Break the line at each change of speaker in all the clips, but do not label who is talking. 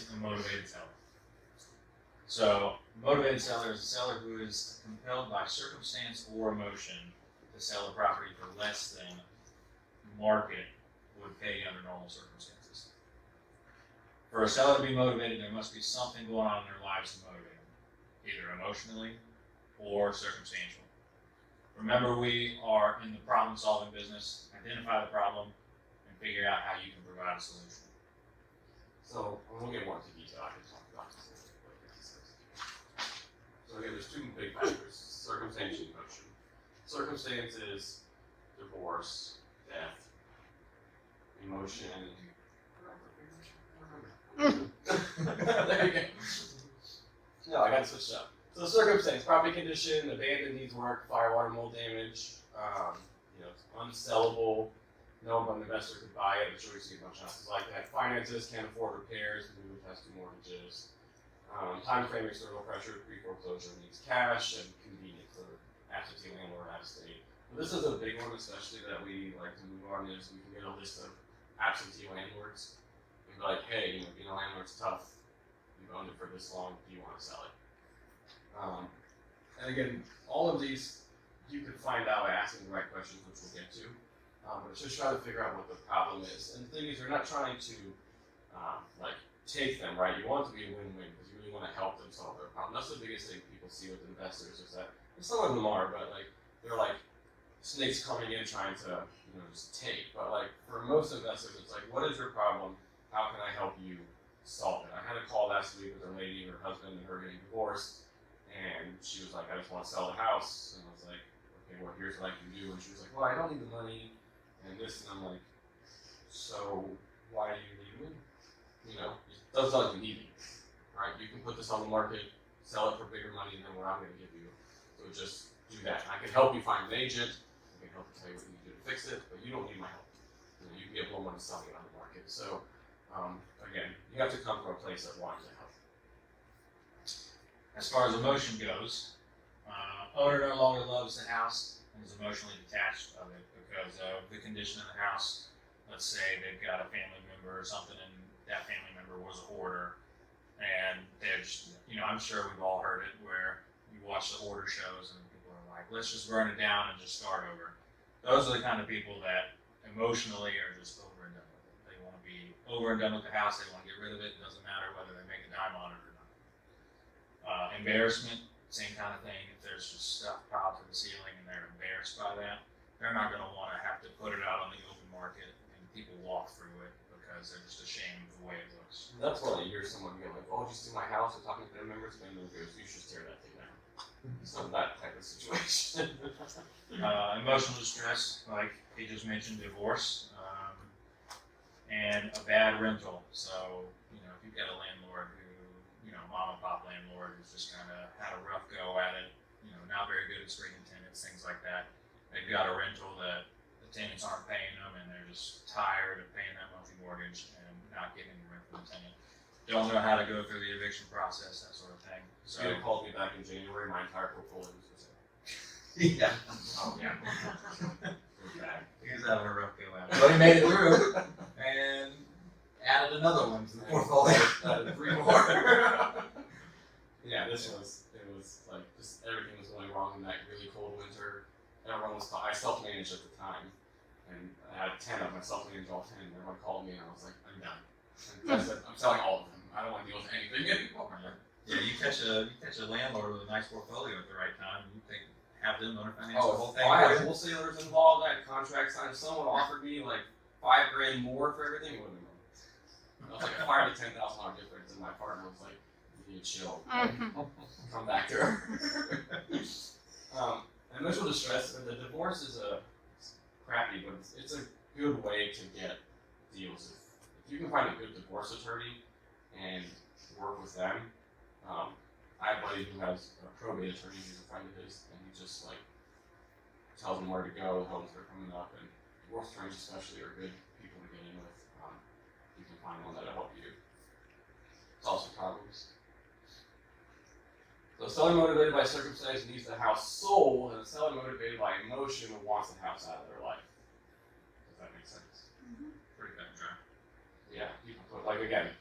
is a motivated seller. So, a motivated seller is a seller who is compelled by circumstance or emotion to sell a property for less than market would pay under normal circumstances. For a seller to be motivated, there must be something going on in their lives to motivate them, either emotionally or circumstantial. Remember, we are in the problem-solving business. Identify the problem and figure out how you can provide a solution.
So, we'll get more into detail. I can talk about this later. So again, there's two big factors: circumstance and emotion. Circumstance is divorce, death. Emotion. There you go. No, I got to switch up. So circumstance: property condition, abandoned, needs work, fire, water, mold damage. It's unsellable. No one but an investor could buy it. I'm sure we see a bunch of houses like that. Finances, can't afford repairs, moved, has 2 mortgages. Time frame, external pressure, pre-foreclosure, needs cash, and convenient for absentee landlord out of state. But this is a big one, especially that we like to move on, is we can get a list of absentee landlords and be like, hey, being a landlord's tough. You've owned it for this long. Do you want to sell it? And again, all of these you can find out by asking the right questions, which we'll get to. But just try to figure out what the problem is. And the thing is, you're not trying to take them, right? You want it to be a win-win because you really want to help them solve their problem. That's the biggest thing people see with investors is that, and some of them are, but they're like snakes coming in trying to just take. But for most investors, it's like, what is your problem? How can I help you solve it? I had a call last week with a lady, her husband and her getting divorced, and she was like, I just want to sell the house. And I was like, okay, well, here's what I can do. And she was like, well, I don't need the money and this. And I'm like, so why do you need money? Those doesn't need it, right? You can put this on the market, sell it for bigger money than what I'm going to give you. So just do that. I can help you find an agent. I can help you tell you what you need to do to fix it, but you don't need my help. You can get more money selling it on the market. So again, you have to come from a place of wanting to help.
As far as emotion goes, owner no longer loves the house and is emotionally detached of it because of the condition of the house. Let's say they've got a family member or something, and that family member was a hoarder, and they're just, I'm sure we've all heard it where you watch the hoarder shows and people are like, let's just burn it down and just start over. Those are the kind of people that emotionally are just over and done with it. They want to be over and done with the house. They want to get rid of it. It doesn't matter whether they make a dime on it or not. Embarrassment, same kind of thing. If there's just stuff piled to the ceiling and they're embarrassed by that, they're not going to want to have to put it out on the open market and people walk through it because they're just ashamed of the way it looks.
That's why you hear someone go like, oh, did you see my house? Or talking to their members, and then goes, you should tear that thing down. So that type of situation.
Emotional distress, like he just mentioned, divorce, and a bad rental. So, if you've got a landlord who, mom and pop landlord who's just kind of had a rough go at it, not very good at screening tenants, things like that. They've got a rental that the tenants aren't paying them and they're just tired of paying that monthly mortgage and not getting the rent from the tenant. Don't know how to go through the eviction process, that sort of thing. So
you called me back in January, my entire portfolio was for sale.
Yeah.
Oh yeah.
He was having a rough go at it. But he made it through and added another one to the portfolio.
Added 3 more. Yeah, it was like just everything was going wrong in that really cold winter. Everyone was I self-managed at the time, and I had 10 of them. I self-managed all 10. Everyone called me, and I was like, I'm done. And I said, I'm selling all of them. I don't want to deal with anything anymore.
Yeah, you catch a landlord with a nice portfolio at the right time. You can have them owner finance the whole thing.
I had wholesalers involved. I had contracts signed. If someone offered me like $5,000 more for everything, it wouldn't have been. It was like a $5,000 to $10,000 difference, and my partner was like, "You need to chill. Come back to her." Emotional distress. The divorce is crappy, but it's a good way to get deals. If you can find a good divorce attorney and work with them. I have a buddy who has a probate attorney who's a friend of his, and he just tells them where to go, the homes that are coming up, and divorce attorneys especially are good people to get in with. You can find one that'll help you solve some problems. So seller motivated by circumstance needs the house sold, and a seller motivated by emotion wants the house out of their life. Does that make sense?
Pretty cut and dry.
Yeah, you can put again.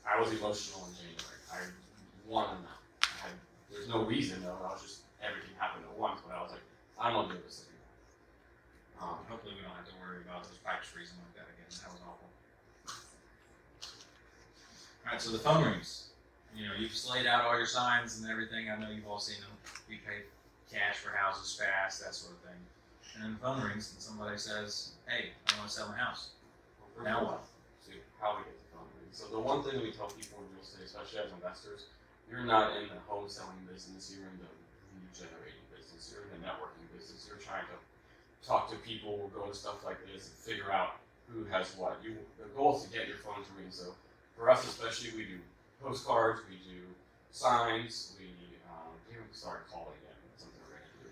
I was emotional in January. I wanted to know. There's no reason though. I was just everything happened at once. But I was like, I don't want to do this anymore.
Hopefully we don't have to worry about those pipes freezing like that again. That was awful. All right, so the phone rings. You know, you've laid out all your signs and everything. I know you've all seen them. We pay cash for houses fast, that sort of thing. And then the phone rings and somebody says, "Hey, I want to sell my house." Now what?
See how we get the phone ring. So the one thing we tell people in real estate, especially as investors, you're not in the home selling business. You're in the lead generating business. You're in the networking business. You're trying to talk to people, go to stuff like this, and figure out who has what. The goal is to get your phone to ring. So for us, especially, we do postcards, we do signs, we haven't started calling yet. That's something we're gonna do.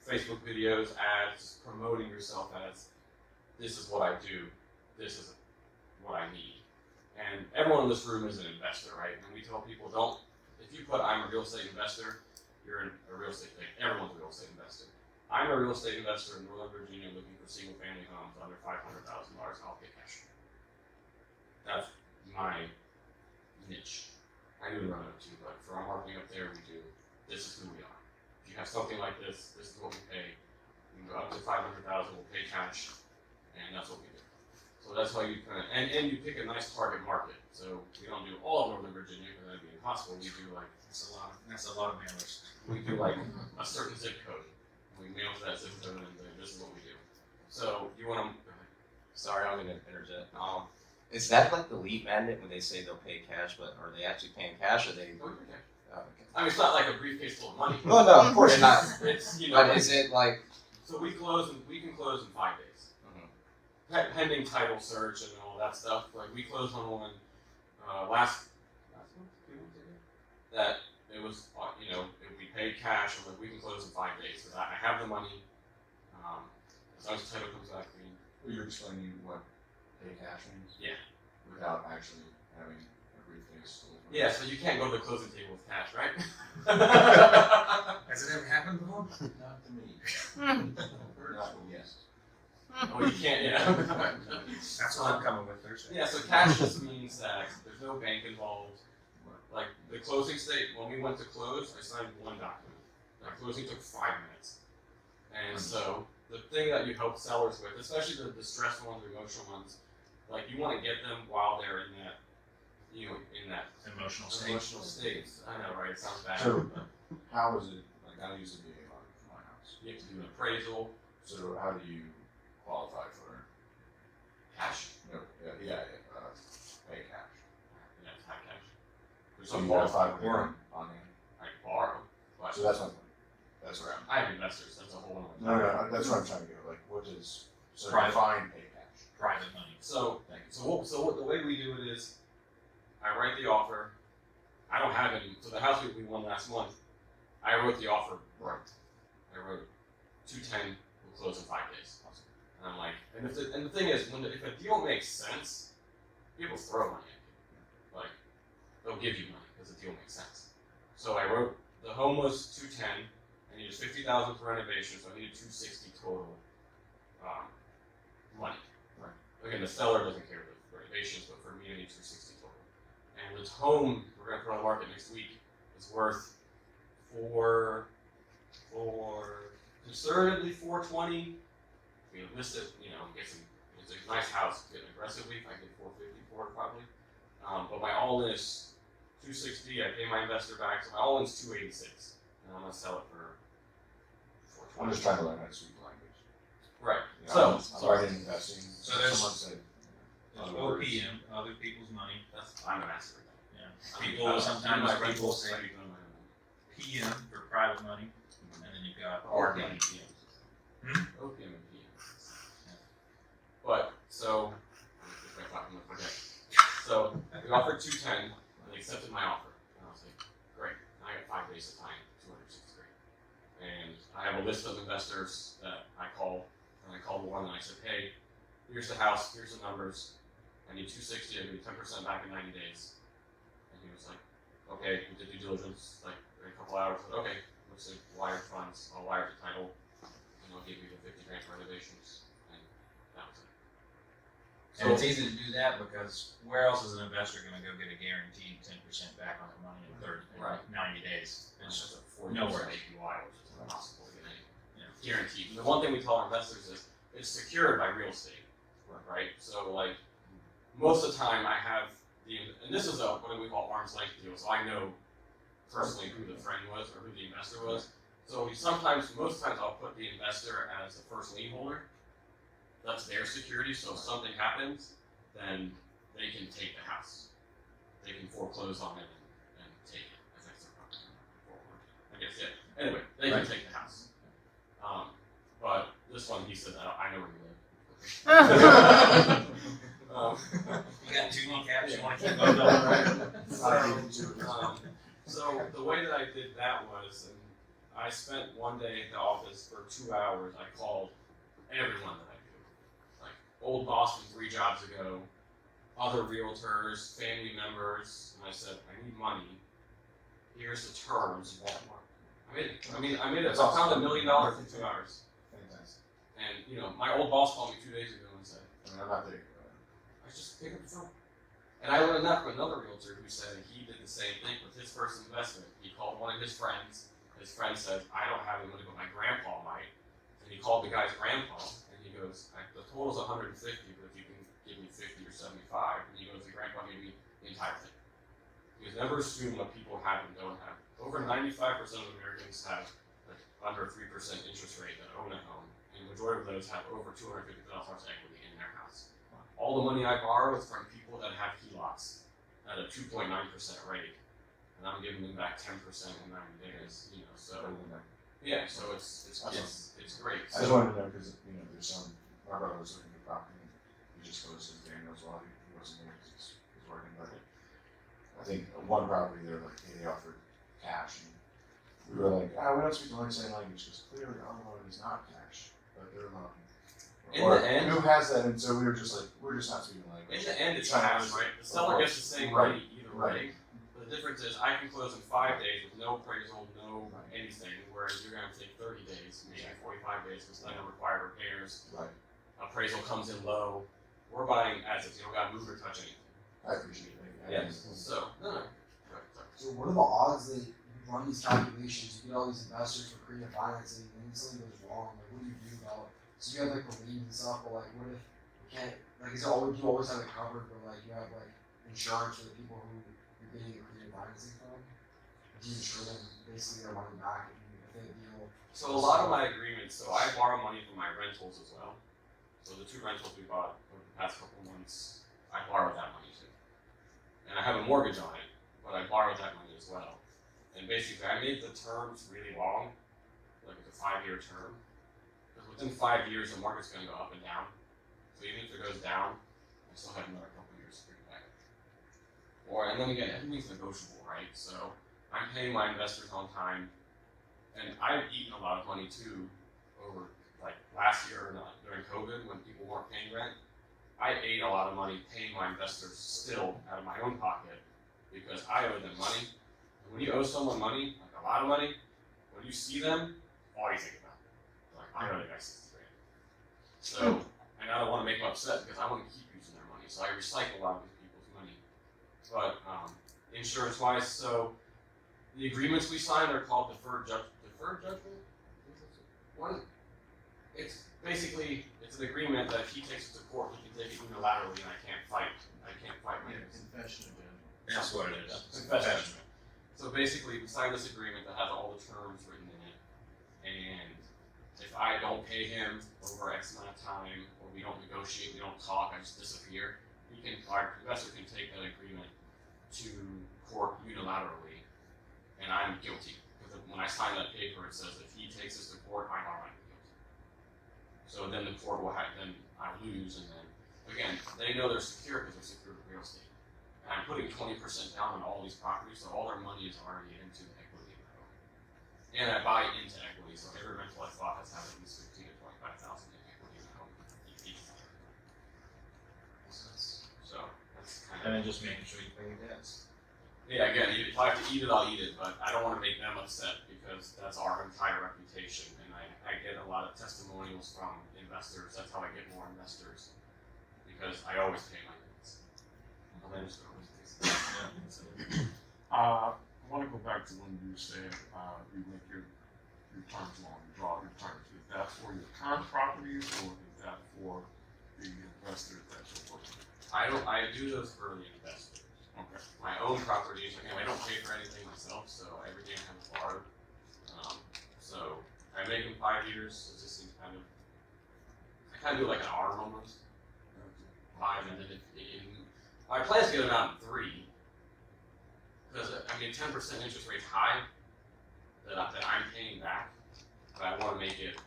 Facebook videos, ads, promoting yourself as this is what I do, this is what I need. And everyone in this room is an investor, right? And we tell people, if you put I'm a real estate investor, you're a real estate thing. Everyone's a real estate investor. I'm a real estate investor in Northern Virginia looking for single family homes under $500,000. I'll pay cash. That's my niche. I knew Roanoke too, but for our marketing up there, this is who we are. If you have something like this is what we pay. You can go up to $500,000, we'll pay cash, and that's what we do. So that's why you and you pick a nice target market. So we don't do all of Northern Virginia because that'd be impossible. We do like
That's a lot of mailers.
we do like a certain zip code. We mail to that zip code, and this is what we do. So you want to? Sorry, I'm gonna interject.
Is that like the lead magnet when they say they'll pay cash, but are they actually paying cash or they?
Go ahead.
Oh, okay.
I mean, it's not like a briefcase full of money.
Well, no, of course not.
It's
But is it like?
So we can close in 5 days. Pending title search and all that stuff. Like we closed on one last month, 2 months ago. That it was if we paid cash, I'm like we can close in 5 days because I have the money. As long as the title comes back clean.
Well, you're explaining what pay cash means?
Yeah.
Without actually having a briefcase full of money?
Yeah, so you can't go to the closing table with cash, right?
Has it ever happened before?
Not to me. Not yet.
Oh, you can't, yeah.
That's what I'm coming with Thursday.
Yeah, so cash just means that there's no bank involved. Like the closing state, when we went to close, I signed one document. That closing took 5 minutes. And so the thing that you help sellers with, especially the distressed ones, the emotional ones, like you want to get them while they're in that, in that
Emotional state.
emotional state. I know, right? It sounds bad.
So-
but
How is it, like I use the VA loan for my house.
you have to do an appraisal,
So how do you qualify for,
cash.
pay cash?
You have to have cash. There's
So
some
you qualify
borrow.
for on hand.
I can borrow. But
So that's my point. That's where I'm.
I have investors. That's a whole other.
No, that's what I'm trying to get, like, what does, so
Private.
define pay cash?
Private money.
So
Thank you.
So what the way we do it is, I write the offer. I don't have any. So the house we won last month, I wrote the offer right. I wrote 210. We'll close in 5 days. And I'm like, and the thing is, if a deal makes sense, people throw money at you. Like they'll give you money because the deal makes sense. So I wrote the home was 210. I needed 50,000 for renovation, so I needed 260 total money.
Right.
Again, the seller doesn't care with renovations, but for me, I need 260 total. And this home we're gonna put on the market next week is worth for conservatively 420. We list it, it's a nice house, getting aggressively. If I get 450 for it, probably. But my all-in is 260. I pay my investor back, so my all-in is 286, and I'm gonna sell it for 420.
I'm just trying to learn how to speak the language.
Right.
You know,
So
I'm already investing,
So there's-
someone said.
There's
other words.
OPM, other people's money.
I'm a master at that.
Yeah. People sometimes people say PM for private money, and then you've got
OPM
RD.
and PM.
Hmm?
OPM and PM. But so if I'm gonna forget. So we offered 210, and they accepted my offer. And I was like, great. I got 5 days of time, 260 grand. And I have a list of investors that I call, and I called one and I said, hey, here's the house, here's the numbers. I need 260, I need 10% back in 90 days. And he was like, okay, we did due diligence, like in a couple hours. I said, okay, looks like wired funds, I'll wire the title, and I'll give you the 50 grand for renovations. And that was it.
And it's easy to do that because where else is an investor going to go get a guaranteed 10% back on their money in 90 days?
It's
It's
just a 40%
nowhere.
APY, which is impossible to get any
Yeah.
guaranteed. And the one thing we tell our investors is it's secured by real estate, right? So like most of the time I have and this is what we call arm's length deal. So I know personally who the friend was or who the investor was. So most times I'll put the investor as the first lien holder. That's their security. So if something happens, then they can take the house. They can foreclose on it and take it as extra property forward. I guess, yeah. Anyway, they can take the house. But this one, he said, I know where you live.
You got 2 kneecaps, you want to keep
Yeah.
going down, right?
So the way that I did that was, and I spent one day at the office for 2 hours. I called everyone that I knew, like old boss from 3 jobs ago, other realtors, family members, and I said, I need money. Here's the terms. I made it. I found $1 million in 2 hours.
Fantastic.
And my old boss called me 2 days ago and said,
I mean, I'm not there.
I just picked up the phone. And I learned that from another realtor who said he did the same thing with his first investment. He called one of his friends. His friend said, I don't have any money, but my grandpa might. And he called the guy's grandpa, and he goes, the total's 150, but if you can give me 50 or 75. And he goes, the grandpa gave me the entire thing. Because never assume what people have and don't have. Over 95% of Americans have like under 3% interest rate that own a home, and the majority of those have over $250,000 equity in their house. All the money I borrow is from people that have HELOCs at a 2.9% rate, and I'm giving them back 10% in 90 days. So yeah, so it's great.
I just wanted to know because there's some. My brother was looking at property. He just goes to Daniel's while he wasn't there because he's working. But I think one property they're like, hey, they offered cash, and we were like, we don't speak the same language because clearly our loan is not cash, but their loan.
In the end,
who has that? And so we were just like, we're just not speaking language.
in the end, it's
Trying to
cash, right? The seller gets the same
Right.
money either way. The difference is I can close in 5 days with no appraisal, no anything, whereas you're going to take 30 days, maybe 45 days, because then it'll require repairs.
Right.
Appraisal comes in low. We're buying as is. You don't got to move or touch anything.
I appreciate it.
Yeah. So no.
So what are the odds that you run these calculations, you get all these investors for creative financing, and then something goes wrong? Like, what do you do about it? So you have like the lien and stuff, but like, what if you can't? Like, is it always you always have it covered, but like you have like insurance for the people who you're getting the creative financing from? Do you insure them basically their money back if they deal?
So a lot of my agreements. So I borrow money from my rentals as well. So the 2 rentals we bought over the past couple of months, I borrowed that money too, and I have a mortgage on it, but I borrowed that money as well. And basically, I made the terms really long, like it's a 5-year term. Because within 5 years, the market's going to go up and down. So even if it goes down, I still have another couple years to bring it back. And then again, everything's negotiable, right? So I'm paying my investors on time, and I've eaten a lot of money too over like last year during COVID when people weren't paying rent. I ate a lot of money paying my investors still out of my own pocket because I owe them money. And when you owe someone money, like a lot of money, when you see them, all you think about it. Like, I owe the guy $60,000. So, and I don't want to make them upset because I want to keep using their money. So I recycle a lot of these people's money. But insurance-wise, so the agreements we sign are called deferred judgment. It's basically it's an agreement that if he takes it to court, he can take it unilaterally, and I can't fight my case.
Confession of judgment.
That's what it is.
Confession. So basically, we sign this agreement that has all the terms written in it, and if I don't pay him over X amount of time, or we don't negotiate, we don't talk, I just disappear, our investor can take that agreement to court unilaterally, and I'm guilty. Because when I sign that paper, it says if he takes this to court, I'm already guilty. So then the court will then I lose, and then again, they know they're secure because they're secure with real estate. And I'm putting 20% down on all these properties, so all their money is already into the equity in the home. And I buy into equity, so every rental I bought has had at least 15 to 25,000 in equity in the home each time. So that's kind of.
And then just making sure you pay your debts.
Yeah, again, if I have to eat it, I'll eat it, but I don't want to make them upset because that's our entire reputation. And I get a lot of testimonials from investors. That's how I get more investors. because I always pay my debts. And then just always pay.
I want to go back to when you said you make your returns long, you draw returns. Is that for your current properties or is that for the investors that you're working with?
I do those for the investors.
Okay.
My own properties, again, I don't pay for anything myself, so everything I have is borrowed. So I make them 5 years. It just seems I kind of do like an arm almost. 5, and then my plan is to get them out in 3. Because I mean, 10% interest rate's high that I'm paying back, but I want to make it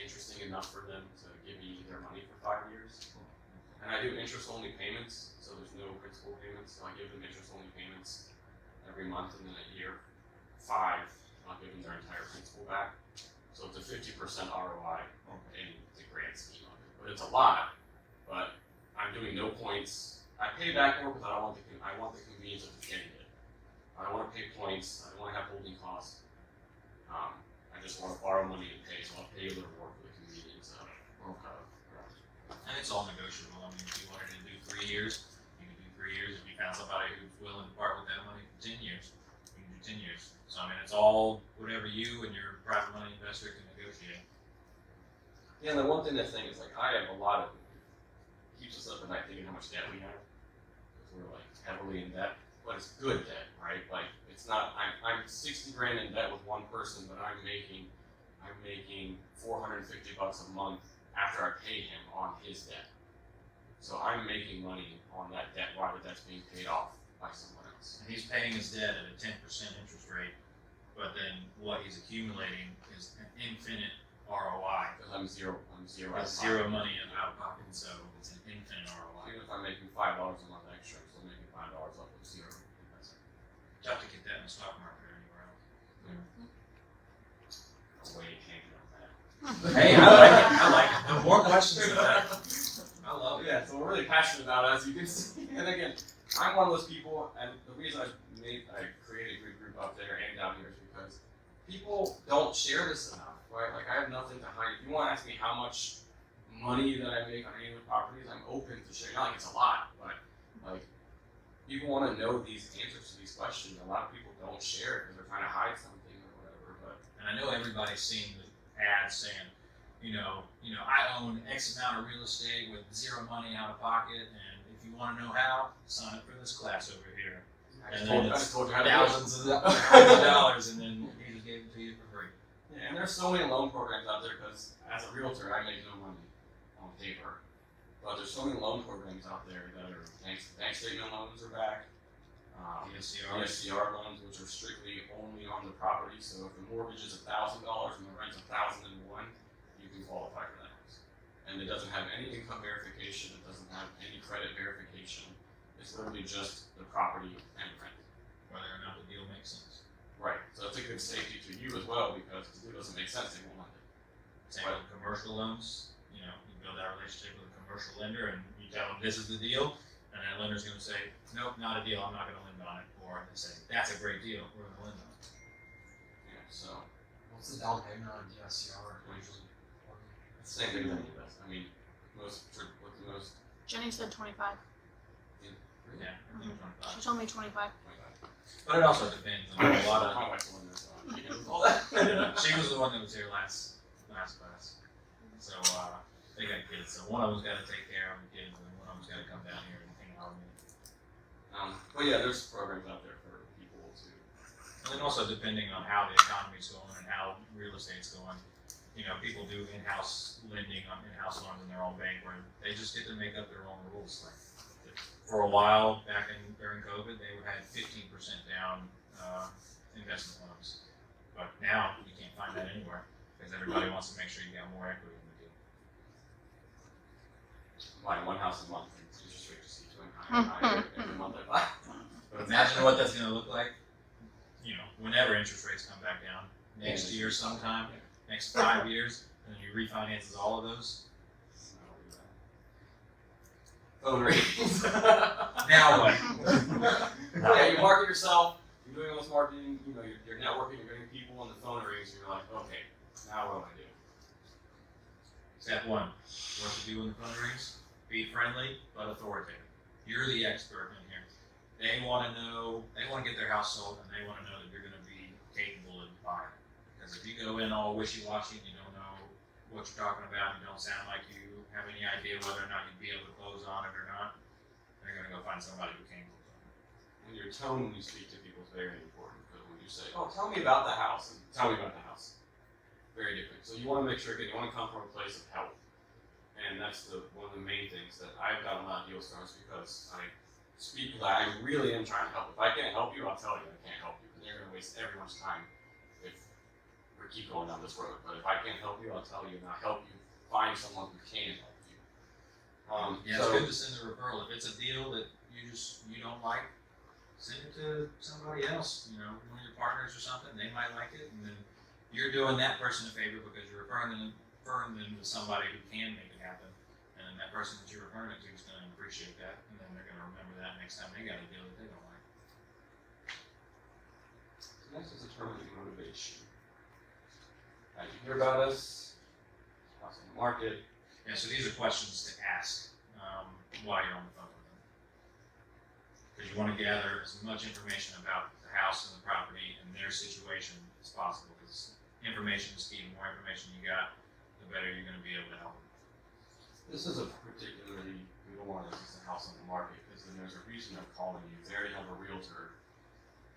interesting enough for them to give me their money for 5 years. And I do interest-only payments, so there's no principal payments. So I give them interest-only payments every month, and then at year 5, I'll give them their entire principal back. So it's a 50% ROI in the grand scheme of it. But it's a lot. But I'm doing no points. I pay back more because I want the convenience of getting it. I don't want to pay points. I don't want to have holding costs. I just want to borrow money and pay, so I'll pay a little more for the convenience of
And it's all negotiable. I mean, if you wanted to do 3 years, you can do 3 years. If you found somebody who's willing to part with that money for 10 years, you can do 10 years. So I mean, it's all whatever you and your private money investor can negotiate.
Yeah, and the one thing is like I have a lot of keeps us up at night thinking how much debt we have because we're like heavily in debt, but it's good debt, right? Like it's not I'm 60 grand in debt with one person, but I'm making $450 a month after I pay him on his debt. So I'm making money on that debt while the debt's being paid off by someone else.
And he's paying his debt at a 10% interest rate, but then what he's accumulating is an infinite ROI.
Because I'm zero.
It's zero money out of pocket, so it's an infinite ROI.
Even if I'm making $5 a month extra, I'm still making $5 off of zero.
Tough to get that in the stock market or anywhere else.
Way hanging on that.
Hey, I like it. I like it. No more questions than that. I love it.
Yeah, so we're really passionate about it, as you can see. And again, I'm one of those people, and the reason I created a good group up there and down here is because people don't share this enough, right? Like I have nothing to hide. If you want to ask me how much money that I make on any of the properties, I'm open to sharing. Not like it's a lot, but like people want to know these answers to these questions. A lot of people don't share it because they're trying to hide something or whatever. But
And I know everybody's seen the ads saying, I own X amount of real estate with zero money out of pocket, and if you want to know how, sign up for this class over here.
I
And
just
then
told
it's
you how to do it.
thousands of dollars, and then he just gave it to you for free.
Yeah, and there's so many loan programs out there because as a realtor, I make no money on paper. But there's so many loan programs out there that are bank statement loans are back.
DSCR.
DSCR loans, which are strictly only on the property. So if the mortgage is $1,000 and the rent's $1,001, you can qualify for that house. And it doesn't have any income verification. It doesn't have any credit verification. It's literally just the property and rent.
Whether or not the deal makes sense.
Right. So it's a good safety to you as well because if the deal doesn't make sense, they won't lend it.
Same with commercial loans. You build that relationship with a commercial lender, and you tell them this is the deal, and that lender's going to say, nope, not a deal. I'm not going to lend on it. Or they say, that's a great deal. We're going to lend on it.
Yeah. So
What's the down payment on a DSCR usually?
it's the same thing that I mean, most.
Jenny said 25.
Yeah, everything 25.
She told me 25.
But it also depends. I mean, a lot of
My wife's the one that's she knows all that.
she was the one that was here last class. So they got kids. So one of them's got to take care of the kids, and one of them's got to come down here and hang out with me.
But yeah, there's programs out there for people to.
And then also depending on how the economy's going and how real estate's going, people do in-house lending on in-house loans in their own bank where they just get to make up their own rules. Like for a while during COVID, they had 15% down investment loans, but now you can't find that anywhere because everybody wants to make sure you got more equity in the deal.
Buying one house a month, it's interest rate just keeps going higher and higher every month I buy.
But imagine what that's going to look like, whenever interest rates come back down next year sometime, next 5 years, and then you refinances all of those.
Phone rings.
Now what?
Yeah, you market yourself, you're doing all this marketing, you're networking, you're getting people on the phone rings, and you're like, okay, now what do I do?
Step 1, what to do when the phone rings? Be friendly but authoritative. You're the expert in here. They want to know. They want to get their house sold, and they want to know that you're going to be capable of buying it. Because if you go in all wishy-washy and you don't know what you're talking about, and you don't sound like you have any idea whether or not you'd be able to close on it or not, they're going to go find somebody who can close on it.
And your tone when you speak to people is very important. Because when you say, "Oh, tell me about the house," and "Tell me about the house," very different. So you want to make sure, again, you want to come from a place of help, and that's one of the main things that I've done a lot of deal starts because I speak that I really am trying to help. If I can't help you, I'll tell you I can't help you, and you're going to waste everyone's time if we keep going down this road. But if I can't help you, I'll tell you, and I'll help you find someone who can help you.
Yeah, it's good to send a referral. If it's a deal that you don't like, send it to somebody else. You know, one of your partners or something. They might like it, and then you're doing that person a favor because you're referring them to somebody who can make it happen. And then that person that you're referring it to is going to appreciate that, and then they're going to remember that next time they got a deal that they don't like.
So next is determining motivation. You hear about us, house on the market.
Yeah, so these are questions to ask while you're on the phone with them. Because you want to gather as much information about the house and the property and their situation as possible. Because information is key. The more information you got, the better you're going to be able to help them.
This is a particularly good one. This is a house on the market because then there's a reason they're calling you. They already have a realtor,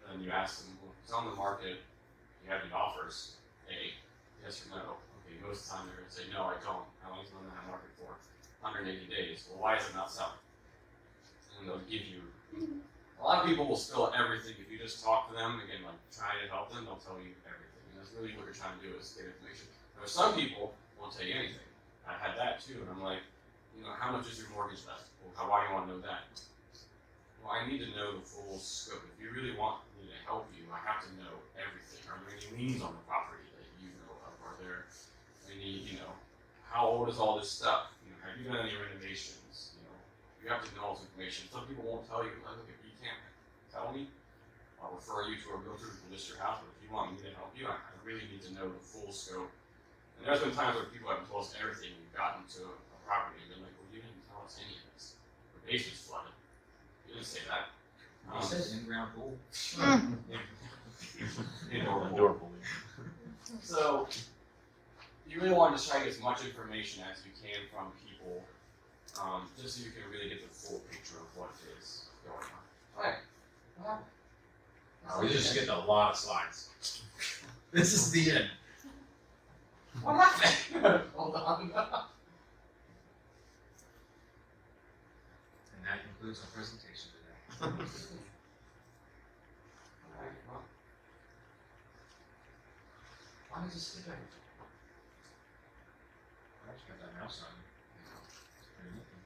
and you ask them, "Well, if it's on the market, do you have any offers? A, yes or no." Okay, most of the time they're going to say, "No, I don't. How long is it on that market for?" 180 days. Well, why is it not selling? And they'll give you. A lot of people will spill everything if you just talk to them. Again, like try to help them, they'll tell you everything. And that's really what you're trying to do is get information. There are some people won't tell you anything. I had that too, and I'm like, how much is your mortgage left? Well, why do you want to know that? Well, I need to know the full scope. If you really want me to help you, I have to know everything. Are there any liens on the property that you know of? Are there any, how old is all this stuff? Have you done any renovations? You have to know all this information. Some people won't tell you. Like, if you can't tell me, I'll refer you to a realtor who can list your house. But if you want me to help you, I really need to know the full scope. And there's been times where people have told us everything. We've gotten to a property and been like, "Well, you didn't tell us any of this. The basement's flooded. You didn't say that."
He says in-ground pool.
Indoor pool.
So you really want to just try to get as much information as you can from people, just so you can really get the full picture of what is going on. Alright. What happened?
We just get a lot of slides. This is the end.
What happened? Hold on.
And that concludes our presentation today.
Alright, well. Why did you skip everything?
I just got that mouse on. It's pretty looking.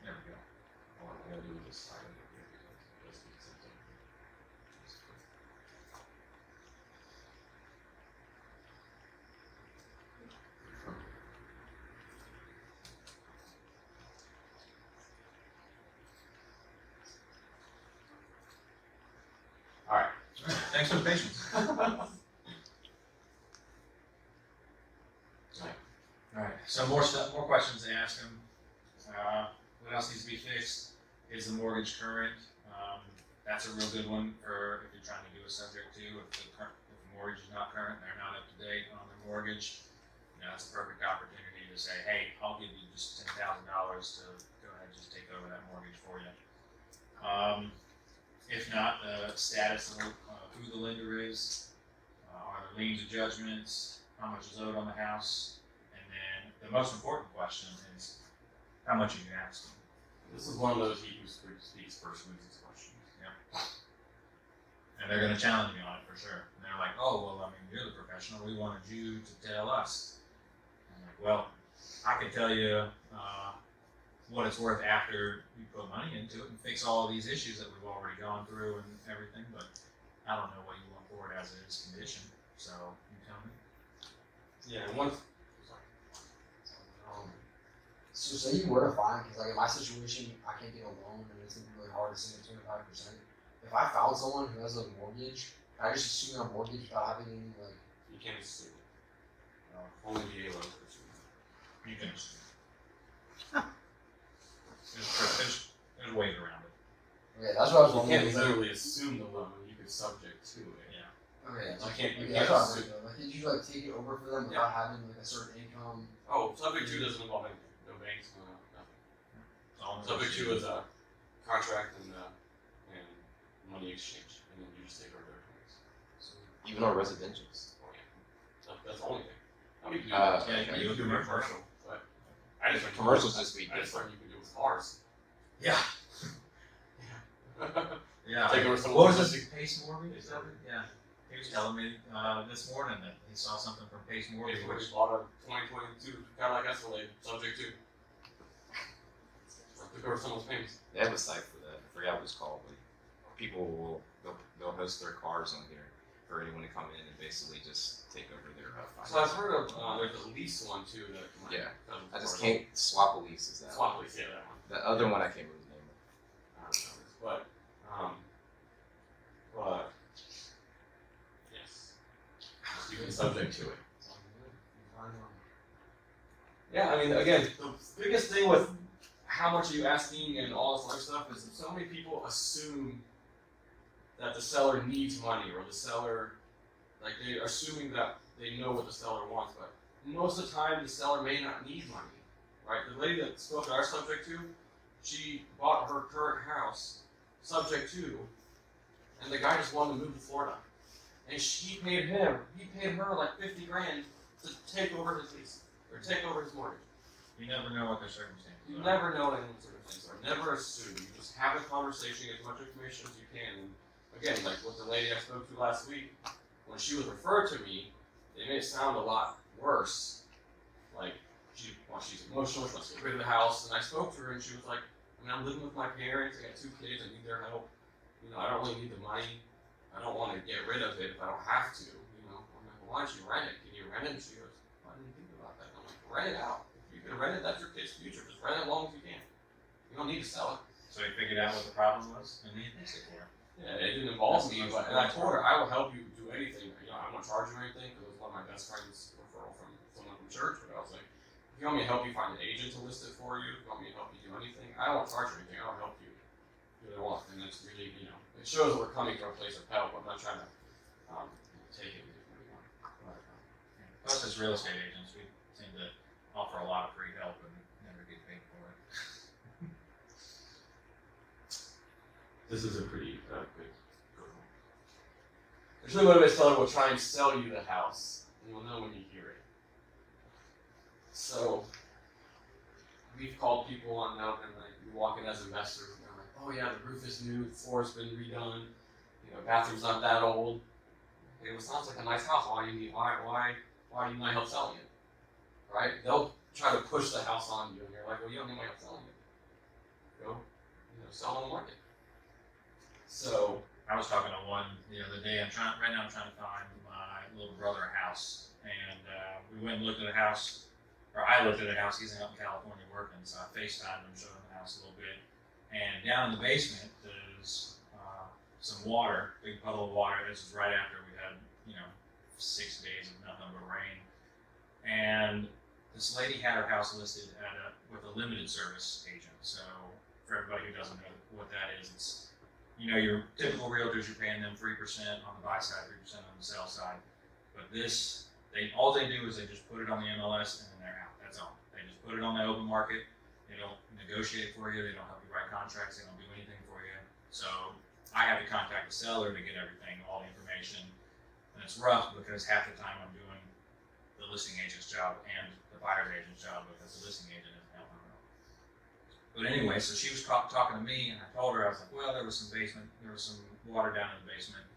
There we go.
All I gotta do is just sign it here because it does need something. Alright.
All right, thanks for the patience. All right, so more stuff, more questions to ask them. What else needs to be fixed? Is the mortgage current? That's a real good one for if you're trying to do a subject to. If the mortgage is not current, they're not up to date on their mortgage. That's a perfect opportunity to say, "Hey, I'll give you just $10,000 to go ahead and just take over that mortgage for you." If not, the status of who the lender is, are there liens or judgments, how much is owed on the house, and then the most important question is, how much are you asking?
This is one of those he who speaks first wins his questions.
And they're going to challenge me on it for sure. And they're like, "Oh, well, I mean, you're the professional. We wanted you to tell us." I'm like, "Well, I can tell you what it's worth after you put money into it and fix all of these issues that we've already gone through and everything, but I don't know what you want for it as it is condition. So you tell me."
Yeah, and one.
So say you were to find, because like in my situation, I can't get a loan and it's gonna be really hard to save 25%. If I found someone who has a mortgage, can I just assume their mortgage without having any like?
You can't assume. Only be able to assume.
You can assume. There's ways around it.
Okay, that's what I was
You
wondering.
can't literally assume the loan. You can subject to it.
Okay,
You can't. You
okay,
can't
that's what I was
assume.
wondering though. Like, did you like take it over for them without having like a certain income?
Oh, subject to doesn't involve anything. No banks, no nothing.
It's all
Subject to
negotiable.
is a contract and money exchange, and then you just take over their claims.
So,
Even on residentials.
Oh yeah, that's the only thing. I mean, you
Uh,
can
yeah,
you
you
can do
can do
commercial, but I just learned
Commercials just be
I just
different.
learned you can do with cars.
Yeah. Yeah.
Take over
What was
someone's
this? Pace Morgan? Is that it? Yeah. He was telling me this morning that he saw something from Pace Morgan,
If we
which
bought a 2022 Cadillac Escalade, subject to. Took over someone's payments.
They have a site for that. I forgot what it's called, but people will they'll host their cars on here for anyone to come in and basically just take over their
So I've
finance.
heard of there's a lease one too that my
Yeah.
cousin
I just
borrowed.
can't swap a lease. Is that
Swap lease, yeah, that one.
the other one? I can't remember the name of.
I don't know, but yes, you can subject to it.
it's all good. You find one.
Yeah, I mean, again, the biggest thing with how much are you asking and all this other stuff is that so many people assume that the seller needs money or the seller, like they're assuming that they know what the seller wants, but most of the time the seller may not need money, right? The lady that spoke to our subject to, she bought her current house subject to, and the guy just wanted to move to Florida, and he paid her like 50 grand to take over his lease or take over his mortgage.
you never know what their circumstances
You
are.
never know anyone's circumstances are. Never assume. You just have a conversation, get as much information as you can. And again, like with the lady I spoke to last week, when she was referred to me, it made it sound a lot worse. Like she's emotional, she wants to get rid of the house. And I spoke to her and she was like, I mean, I'm living with my parents, I got 2 kids, I need their help. You know, I don't really need the money. I don't want to get rid of it if I don't have to. You know, I'm like, well, why don't you rent it? Can you rent it? And she goes, I didn't think about that. I'm like, rent it out. If you can rent it, that's your kid's future. Just rent it as long as you can. You don't need to sell it.
So he figured out what the problem was, and he fixed it for him.
Yeah, it didn't involve me, but and I told her I will help you do anything. You know, I won't charge you anything because it was one of my best friends' referral from someone from church. But I was like, if you want me to help you find an agent to list it for you, if you want me to help you do anything, I don't charge you anything. I'll help you do what I want. And it's really, you know, it shows that we're coming from a place of help. I'm not trying to take it from anyone.
Plus, as real estate agents, we tend to offer a lot of free help and never get paid for it.
This is a pretty good one. There's no motivated seller will try and sell you the house. And you'll know when you hear it. So we've called people on note and like you walk in as investors and they're like, oh yeah, the roof is new, the floor's been redone, you know, bathroom's not that old. Okay, well, it sounds like a nice house. Why do you need my help selling it? Right? They'll try to push the house on you and you're like, well, you don't need my help selling it. Go, sell on the market. So
I was talking to one the other day. I'm trying to find my little brother a house, and we went and looked at a house, or I looked at a house. He's out in California working, so I FaceTimed him, showed him the house a little bit. And down in the basement there's some water, big puddle of water. This was right after we had 6 days of nothing but rain, and this lady had her house listed with a limited service agent. So for everybody who doesn't know what that is, it's your typical realtors, you're paying them 3% on the buy side, 3% on the sell side. But this, all they do is they just put it on the MLS and then they're out. That's all. They just put it on the open market. They don't negotiate for you. They don't help you write contracts. They don't do anything for you. So I have to contact the seller to get everything, all the information. And it's rough because half the time I'm doing the listing agent's job and the buyer's agent's job because the listing agent isn't helping them. But anyway, so she was talking to me, and I told her, I was like, well, there was some water down in the basement,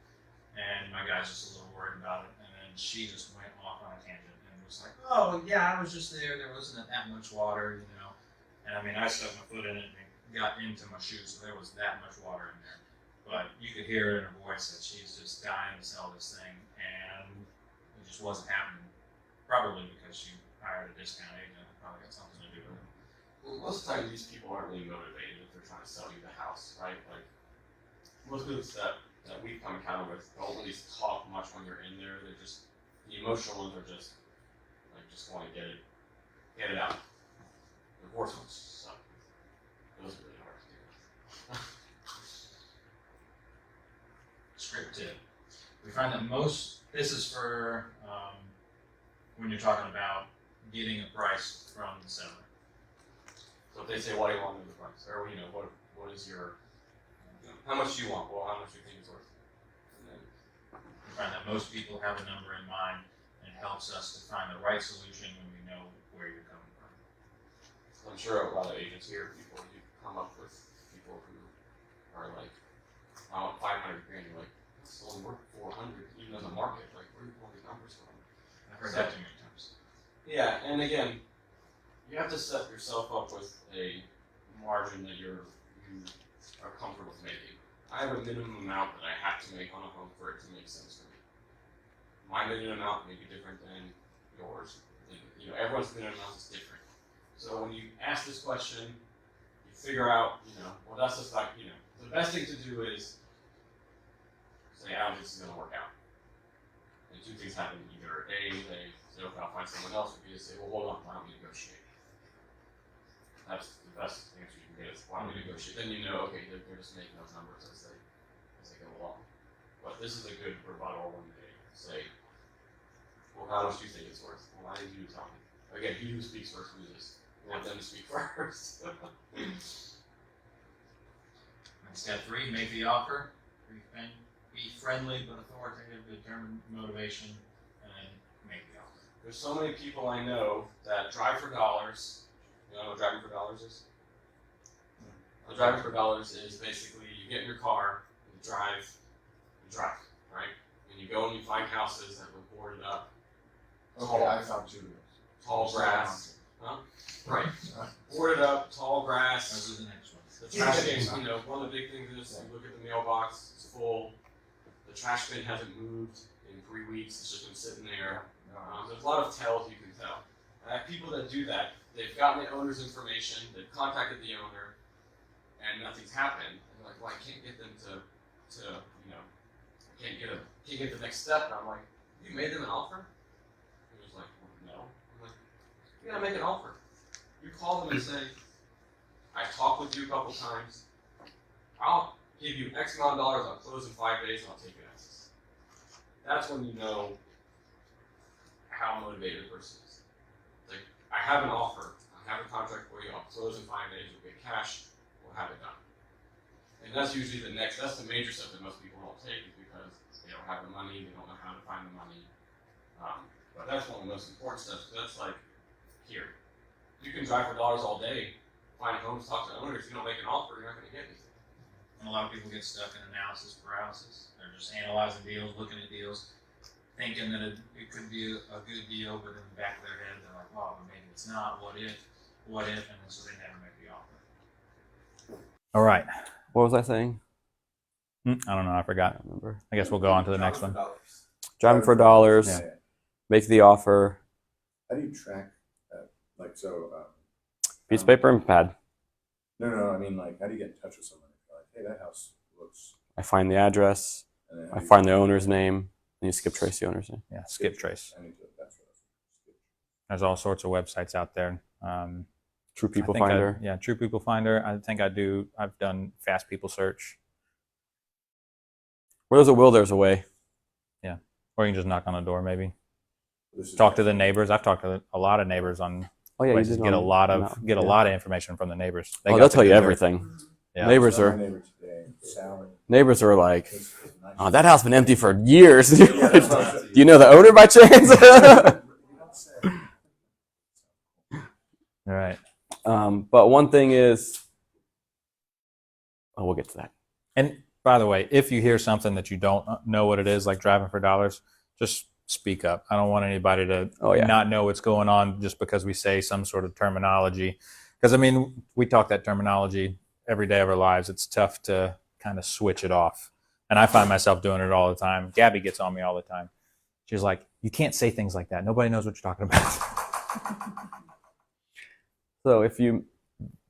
and my guy's just a little worried about it. And then she just went off on a tangent and was like, oh, yeah, I was just there. There wasn't that much water, And I mean, I stuck my foot in it and it got into my shoes, so there was that much water in there. But you could hear it in her voice that she's just dying to sell this thing, and it just wasn't happening. Probably because she hired a discount agent. It probably got something to do with it.
Well, most of the time, these people aren't really motivated if they're trying to sell you the house, right? Like most groups that we've come encounter with don't really talk much when you're in there. They're just the emotional ones are just want to get it out. The horse ones suck. Those are really hard to deal with.
Script tip. We find that this is for when you're talking about getting a price from the seller.
So if they say, "Why do you want to know the price?" Or what is your, how much do you want? Well, how much do you think it's worth? And then
We find that most people have a number in mind, and it helps us to find the right solution when we know where you're coming from.
I'm sure a lot of agents here, you come up with people who are like, "I want 500 grand." You're like, "It's only worth 400, even in the market." Like, where are you pulling these numbers from?
I've heard that too many times.
Yeah, and again, you have to set yourself up with a margin that you are comfortable with making. I have a minimum amount that I have to make on a home for it to make sense for me. My minimum amount may be different than yours. Everyone's minimum amount is different. So when you ask this question, you figure out, well, that's just like, the best thing to do is say, "I don't think this is going to work out." And two things happen. Either A, they say, "Okay, I'll find someone else," or B, they say, "Well, hold on, why don't we negotiate?" That's the best answer you can get is, "Why don't we negotiate?" Then okay, they're just making those numbers as they go along. But this is a good rebuttal when they say, "Well, how much do you think it's worth?" "Well, why did you tell me?" Again, he who speaks first loses. We want them to speak first.
And step 3, make the offer. Be friendly but authoritative, determine motivation, and then make the offer.
There's so many people I know that drive for dollars. You know what driving for dollars is? Driving for dollars is basically you get in your car, you drive, right? And you go and you find houses that were boarded up,
Okay, I found 2 of those.
tall grass, right? Boarded up, tall grass.
This is the next one.
The trash bin, one of the big things is you look at the mailbox, it's full. The trash bin hasn't moved in 3 weeks, it's just been sitting there. There's a lot of tells you can tell. I have people that do that. They've gotten the owner's information, they've contacted the owner, and nothing's happened. And they're like, "Well, I can't get them to can't get the next step." And I'm like, "You made them an offer?" And he was like, "Well, no." I'm like, "You gotta make an offer. You call them and say, I've talked with you a couple times. I'll give you X amount of dollars. I'll close in 5 days, and I'll take your assets." That's when you know how motivated a person is. Like, I have an offer. I have a contract for you. I'll close in 5 days. You'll get cash. We'll have it done. And that's usually that's the major step that most people don't take, is because they don't have the money. They don't know how to find the money. But that's one of the most important steps. That's like, here, you can drive for dollars all day, find homes, talk to owners. You don't make an offer, you're not going to get anything.
And a lot of people get stuck in analysis paralysis. They're just analyzing deals, looking at deals, thinking that it could be a good deal, but in the back of their head, they're like, "Well, maybe it's not. What if? And then so they never make the offer."
All right.
What was I saying?
I don't know. I forgot.
I don't remember.
I guess we'll go on to the next one.
Driving for dollars.
Yeah.
Make the offer.
How do you track that? Like, so.
Piece of paper and pad.
No, I mean, like, how do you get in touch with someone? Like, hey, that house looks.
I find the address.
And then
I find the owner's name. And you skip trace the owner's name.
Yeah. Skip trace.
I need to. That's what I was.
There's all sorts of websites out there.
True People
I think
Finder.
True People Finder. I think I've done Fast People Search.
Where there's a will, there's a way.
Yeah. Or you can just knock on the door, maybe.
This is
Talk to the neighbors. I've talked to a lot of neighbors on
Oh yeah, you
places.
did
Get a
on-
lot
on
of
that one.
get a
Yeah.
lot of information from the neighbors.
Oh, they'll tell you everything.
Yeah.
Neighbors
my
are
neighbor today, Sally.
neighbors are like,
This is nice.
"Oh, that house been empty for years."
Yeah, that's what I said.
Do you know the owner by chance?
You don't say.
All right.
But one thing is, we'll get to that.
And by the way, if you hear something that you don't know what it is, like driving for dollars, just speak up. I don't want anybody to not know what's going on just because we say some sort of terminology. Because, I mean, we talk that terminology every day of our lives. It's tough to kind of switch it off. And I find myself doing it all the time. Gabby gets on me all the time. She's like, "You can't say things like that. Nobody knows what you're talking about."
So if you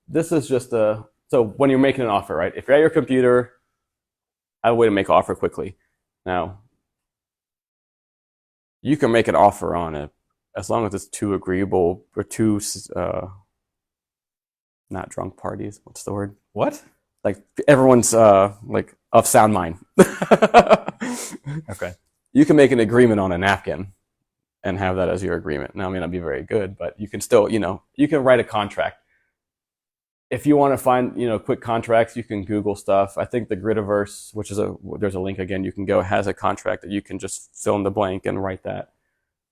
this is just so when you're making an offer, right? If you're at your computer, I have a way to make an offer quickly. Now, you can make an offer on it as long as it's two agreeable or two not drunk parties. What's the word?
What?
Like everyone's like of sound mind.
Okay.
You can make an agreement on a napkin and have that as your agreement. Now, it may not be very good, but you can still, you can write a contract. If you want to find, quick contracts, you can Google stuff. I think the Gridiverse, which is there's a link again, you can go, has a contract that you can just fill in the blank and write that.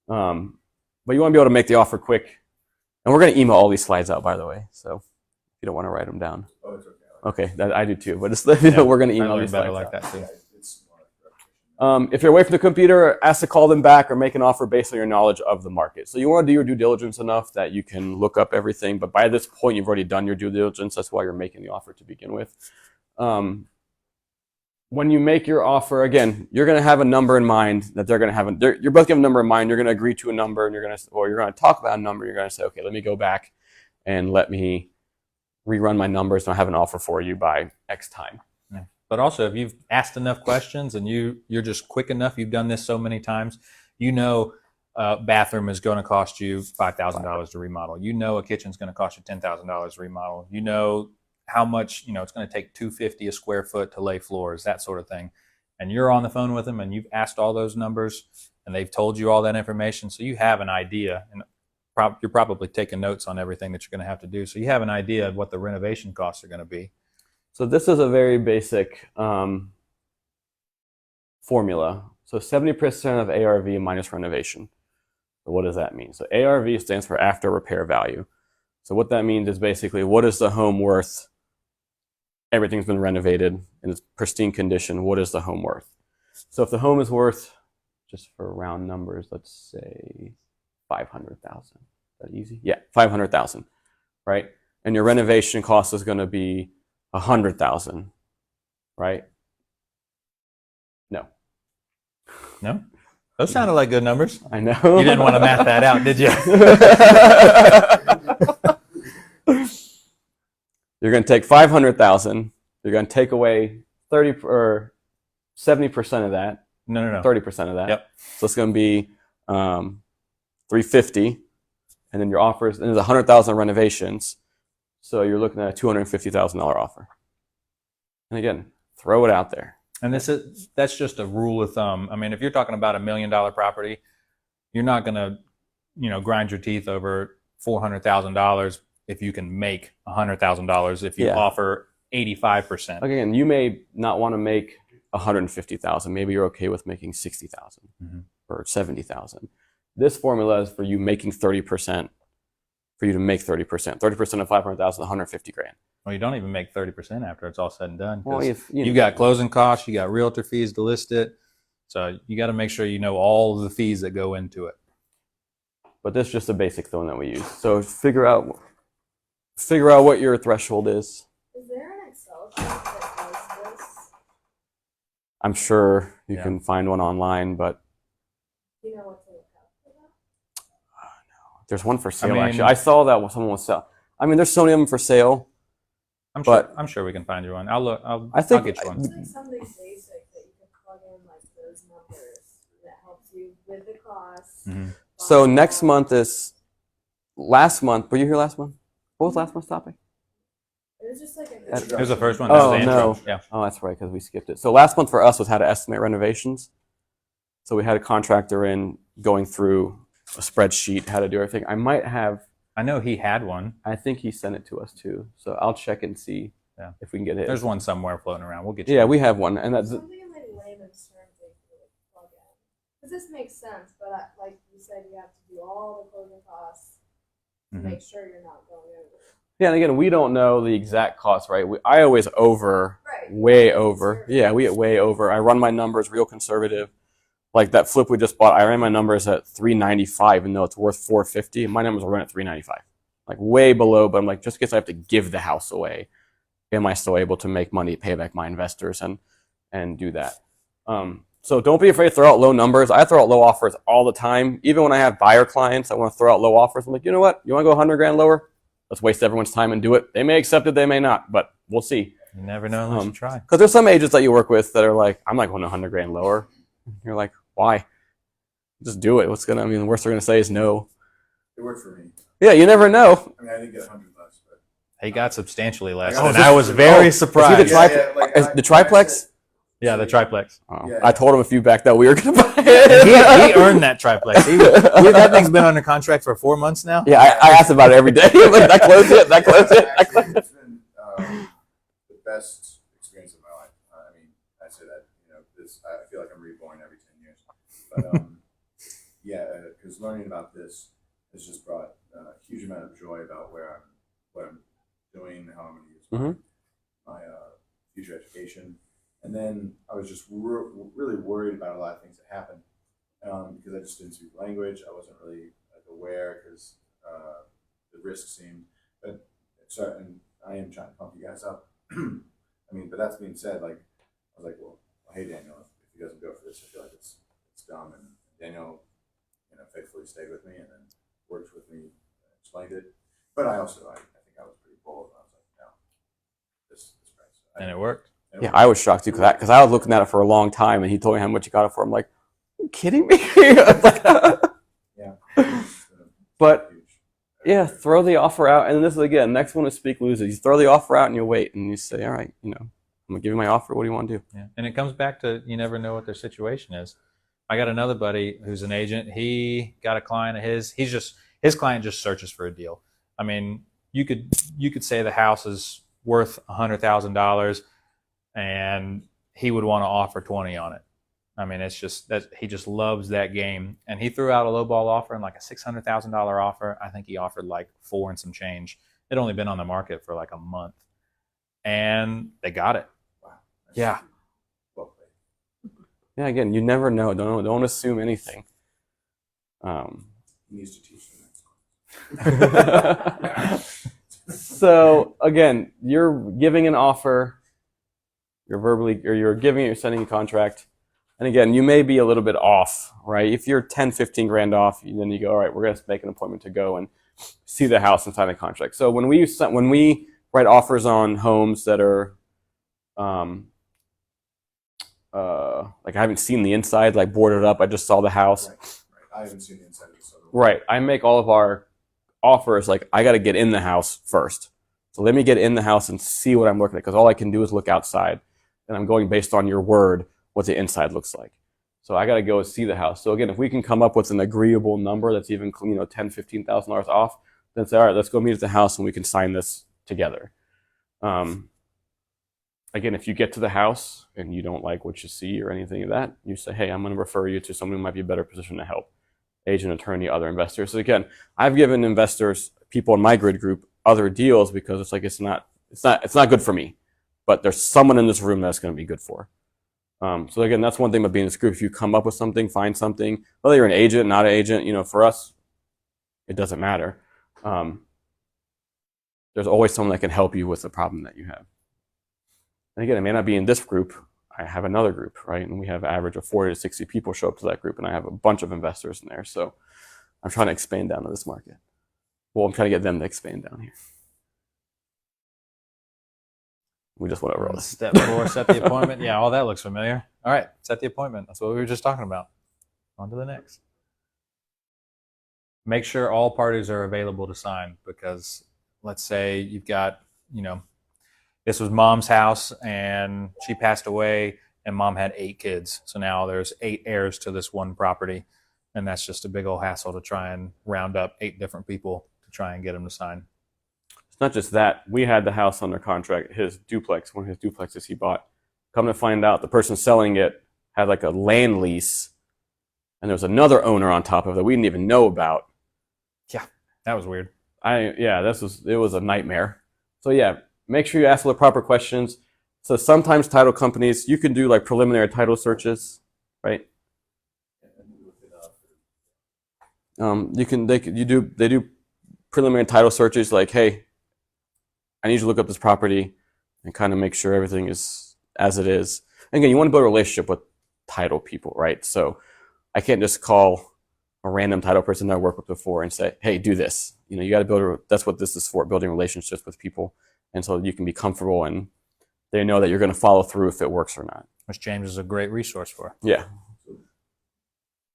But you want to be able to make the offer quick. And we're going to email all these slides out, by the way. So if you don't want to write them down.
Oh, it's okay.
Okay, that I do too. But just let you know, we're going to email these slides
like
out.
that too.
It's
If you're away from the computer, ask to call them back or make an offer based on your knowledge of the market. So you want to do your due diligence enough that you can look up everything. But by this point, you've already done your due diligence. That's why you're making the offer to begin with. When you make your offer, again, you're going to have a number in mind that they're going to have. You're both going to have a number in mind. You're going to agree to a number, and you're going to talk about a number. You're going to say, okay, let me go back and let me rerun my numbers, and I'll have an offer for you by X time.
But also, if you've asked enough questions and you're just quick enough, you've done this so many times, bathroom is going to cost you $5,000 to remodel. A kitchen's going to cost you $10,000 to remodel. How much it's going to take $250 a square foot to lay floors, that sort of thing. And you're on the phone with them, and you've asked all those numbers, and they've told you all that information, so you have an idea. And you're probably taking notes on everything that you're going to have to do, so you have an idea of what the renovation costs are going to be.
So this is a very basic formula. So 70% of ARV minus renovation. So what does that mean? So ARV stands for after repair value. So what that means is basically, what is the home worth? Everything's been renovated in its pristine condition. What is the home worth? So if the home is worth, just for round numbers, let's say 500,000. Is that easy? Yeah, 500,000, right? And your renovation cost is going to be 100,000, right?
No? Those sounded like good numbers.
I know.
You didn't want to math that out, did you?
You're going to take 500,000. You're going to take away 30 or 70% of that.
No.
30% of that.
Yep.
So it's going to be 350, and then your offers, and there's 100,000 renovations. So you're looking at a $250,000 offer. And again, throw it out there.
And that's just a rule of thumb. I mean, if you're talking about $1 million property, you're not going to, grind your teeth over $400,000 if you can make $100,000 if you offer 85%.
Again, you may not want to make 150,000. Maybe you're okay with making 60,000 or 70,000. This formula is for you making 30%. For you to make 30%. 30% of 500,000, 150 grand.
Well, you don't even make 30% after it's all said and done.
Well,
you got closing costs, you got realtor fees to list it. So you got to make sure you know all of the fees that go into it.
But this is just a basic thing that we use. So figure out what your threshold is.
Is there an Excel sheet that does this?
I'm sure you can find one online, but
Do you know what to look up for that?
there's one for sale, actually. I saw that someone was selling. I mean, there's so many of them for sale.
I'm sure we can find you one. I'll get you one.
It's like something basic that you can plug in, like those numbers that helps you with the costs.
So next month is last month. Were you here last month? What was last month's topic?
It was just like
It was the first one.
Oh,
That was the
no.
intro. Yeah.
Oh, that's right, because we skipped it. So last month for us was how to estimate renovations. So we had a contractor in going through a spreadsheet, how to do everything.
I know he had one.
I think he sent it to us too. So I'll check and see if we can get it.
There's one somewhere floating around. We'll get you.
Yeah, we have one, and that's
something in like layman's terms that you could plug in. Because this makes sense, but like you said, you have to do all the closing costs to make sure you're not going over.
Yeah, and again, we don't know the exact cost, right? I always way over. Yeah, we get way over. I run my numbers real conservative. Like that flip we just bought, I ran my numbers at $395, even though it's worth $450. My numbers will run at $395, like way below. But I'm like, just in case I have to give the house away, am I still able to make money, pay back my investors, and do that? So don't be afraid to throw out low numbers. I throw out low offers all the time. Even when I have buyer clients, I want to throw out low offers. I'm like, you know what? You want to go 100 grand lower? let's waste everyone's time and do it. They may accept it, they may not, but we'll see.
You never know unless you try.
Because there's some agents that you work with that are like, I'm like going 100 grand lower. You're like, why? Just do it. The worst they're gonna say is no.
It worked for me.
Yeah, you never know.
I mean, I didn't get 100 less, but
He got substantially less,
Oh,
and
is
I was very
Is
surprised.
he the triplex?
Yeah, the triplex.
Oh,
Yeah.
I told him a few back that we were gonna buy it.
He earned that triplex. That thing's been under contract for 4 months now.
Yeah, I asked about it every day. Like, that close it.
Actually, it's been the best experience of my life. I mean, I say that, I feel like I'm reborn every 10 years. But because learning about this has just brought a huge amount of joy about what I'm doing, how I'm going to use my future education. And then I was just really worried about a lot of things that happened because I just didn't speak the language. I wasn't really aware because the risk seemed. And I am trying to pump you guys up. I mean, but that's being said, like I was like, well, hey Daniel, if he doesn't go for this, I feel like it's dumb. And Daniel, faithfully stayed with me and then worked with me, explained it. But I think I was pretty bold. I was like, no, this price.
And it worked.
Yeah, I was shocked too because I was looking at it for a long time, and he told me how much he got it for. I'm like, are you kidding me?
Yeah.
But yeah, throw the offer out, and this is again, next one is speak loses. You throw the offer out and you wait, and you say, all right, I'm gonna give you my offer. What do you want to do?
Yeah, and it comes back to you never know what their situation is. I got another buddy who's an agent. He got a client of his. His client just searches for a deal. I mean, you could say the house is worth $100,000, and he would want to offer 20 on it. I mean, it's just that he just loves that game. And he threw out a lowball offer and like a $600,000 offer. I think he offered like 4 and some change. It'd only been on the market for like a month, and they got it.
Wow.
Yeah.
Yeah, again, you never know. Don't assume anything.
He needs to teach the next one.
So again, you're giving an offer. You're sending a contract. And again, you may be a little bit off, right? If you're 10, 15 grand off, then you go, all right, we're going to make an appointment to go and see the house and sign the contract. So when we write offers on homes that are, like I haven't seen the inside, like boarded up, I just saw the house.
Right. I haven't seen the inside of this other one.
Right. I make all of our offers like I got to get in the house first. So let me get in the house and see what I'm looking at, because all I can do is look outside, and I'm going based on your word what the inside looks like. So I got to go see the house. So again, if we can come up with an agreeable number that's even $10,000, $15,000 off, then say, all right, let's go meet at the house and we can sign this together. Again, if you get to the house and you don't like what you see or anything of that, you say, hey, I'm going to refer you to someone who might be a better position to help. Agent, attorney, other investors. So again, I've given investors, people in my grid group, other deals because it's like it's not good for me, but there's someone in this room that's going to be good for. So again, that's one thing about being in this group. If you come up with something, find something, whether you're an agent, not an agent, for us, it doesn't matter. There's always someone that can help you with the problem that you have. And again, it may not be in this group. I have another group, right? And we have an average of 40 to 60 people show up to that group, and I have a bunch of investors in there. So I'm trying to expand down to this market. Well, I'm trying to get them to expand down here. We just went over all this.
Step 4, set the appointment. Yeah, all that looks familiar. All right, set the appointment. That's what we were just talking about. On to the next. Make sure all parties are available to sign, because let's say you've got, this was mom's house and she passed away and mom had 8 kids. So now there's 8 heirs to this one property. And that's just a big old hassle to try and round up 8 different people to try and get them to sign.
It's not just that. We had the house under contract, his duplex, one of his duplexes he bought. Come to find out, the person selling it had like a land lease, and there was another owner on top of it we didn't even know about.
Yeah, that was weird.
It was a nightmare. So yeah, make sure you ask all the proper questions. So sometimes title companies, you can do like preliminary title searches, right? They do preliminary title searches like, hey, I need you to look up this property and kind of make sure everything is as it is. And again, you want to build a relationship with title people, right? So I can't just call a random title person that I worked with before and say, hey, do this. You know, you got to build, that's what this is for, building relationships with people. And so you can be comfortable and they know that you're going to follow through if it works or not.
Which James is a great resource for.
Yeah.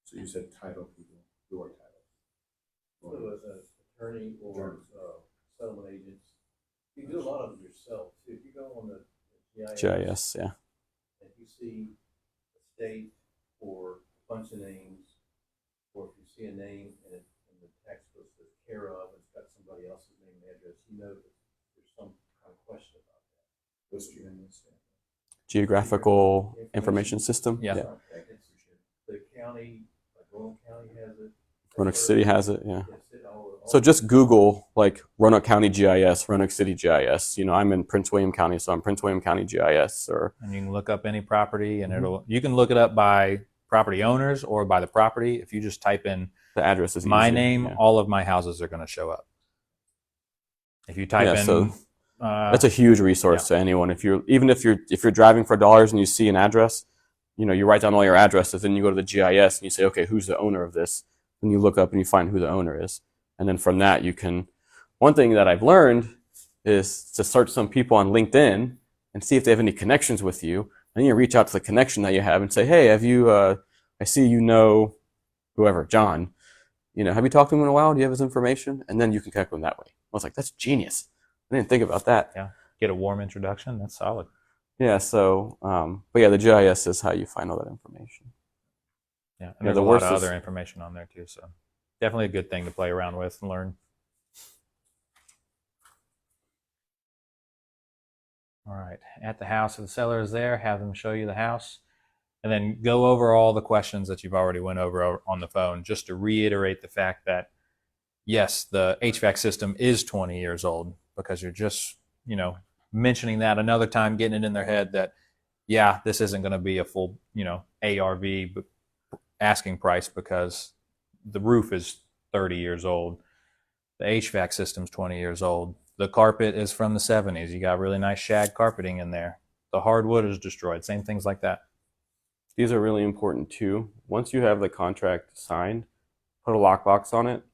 So you said title people, who are title?
So as an attorney or settlement agents, you can do a lot of it yourself. So if you go on the
GIS, yeah.
and you see a state or a bunch of names, or if you see a name and the text bill says care of, it's got somebody else's name and address, you know that there's some kind of question about that.
What's GIS?
Geographical information system.
Yeah.
The county, like Roanoke County has it.
Roanoke City has it, yeah.
Yes, it all
So just Google like Roanoke County GIS, Roanoke City GIS. You know, I'm in Prince William County, so I'm Prince William County GIS. Or
And you can look up any property and you can look it up by property owners or by the property. If you just type in
the address is
my
easy,
name,
yeah.
all of my houses are going to show up. If you type in,
so that's a huge resource to anyone. If you're driving for dollars and you see an address, you know, you write down all your addresses, and you go to the GIS and you say, okay, who's the owner of this? And you look up and you find who the owner is. And then from that, you can, one thing that I've learned is to search some people on LinkedIn and see if they have any connections with you. And you reach out to the connection that you have and say, hey, have you, I see you know whoever, John, you know, have you talked to him in a while? Do you have his information? And then you can connect with him that way. I was like, that's genius. I didn't think about that.
Yeah. Get a warm introduction. That's solid.
Yeah. So, but yeah, the GIS is how you find all that information.
Yeah. And there's a lot of other information on there too. So definitely a good thing to play around with and learn. All right. At the house, if the seller is there, have them show you the house. And then go over all the questions that you've already went over on the phone, just to reiterate the fact that, yes, the HVAC system is 20 years old, because you're just, you know, mentioning that another time, getting it in their head that, yeah, this isn't going to be a full, you know, ARV asking price because the roof is 30 years old. The HVAC system's 20 years old. The carpet is from the 70s. You got really nice shag carpeting in there. The hardwood is destroyed. Same things like that.
These are really important too. Once you have the contract signed, put a lockbox on it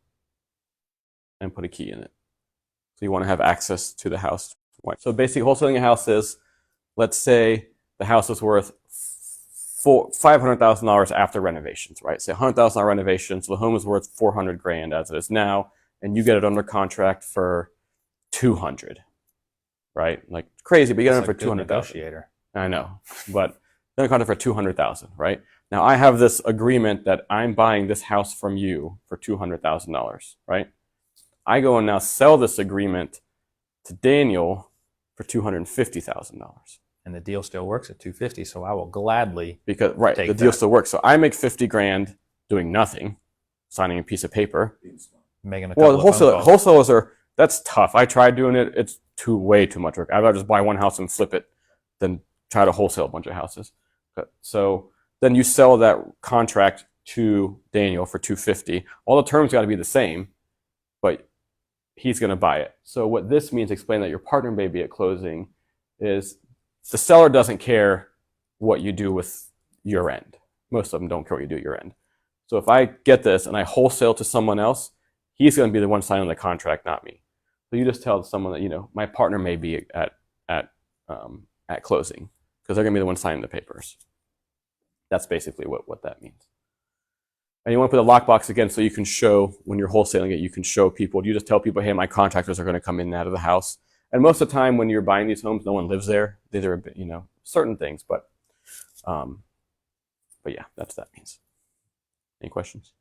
and put a key in it. So you want to have access to the house. So basically, wholesaling a house is, let's say the house is worth $500,000 after renovations, right? Say $100,000 renovations, so the home is worth $400,000 as it is now, and you get it under contract for $200,000, right? Like crazy, but you get it for $200,000.
Negotiator.
I know, but then contract for $200,000, right? Now I have this agreement that I'm buying this house from you for $200,000, right? I go and now sell this agreement to Daniel for $250,000.
And the deal still works at $250,000, so I will gladly
because the deal still works. So I make $50,000 doing nothing, signing a piece of paper.
Making a couple of phone calls.
Wholesalers are, that's tough. I tried doing it. It's way too much work. I'd rather just buy one house and flip it than try to wholesale a bunch of houses. So then you sell that contract to Daniel for $250,000. All the terms got to be the same, but he's going to buy it. So what this means, explain that your partner may be at closing, is the seller doesn't care what you do with your end. Most of them don't care what you do at your end. So if I get this and I wholesale to someone else, he's going to be the one signing the contract, not me. So you just tell someone that, you know, my partner may be at closing, because they're going to be the one signing the papers. That's basically what that means. And you want to put a lockbox again so you can show, when you're wholesaling it, you can show people. You just tell people, hey, my contractors are going to come in and out of the house. And most of the time when you're buying these homes, no one lives there. These are, you know, certain things, but yeah, that's what that means. Any questions?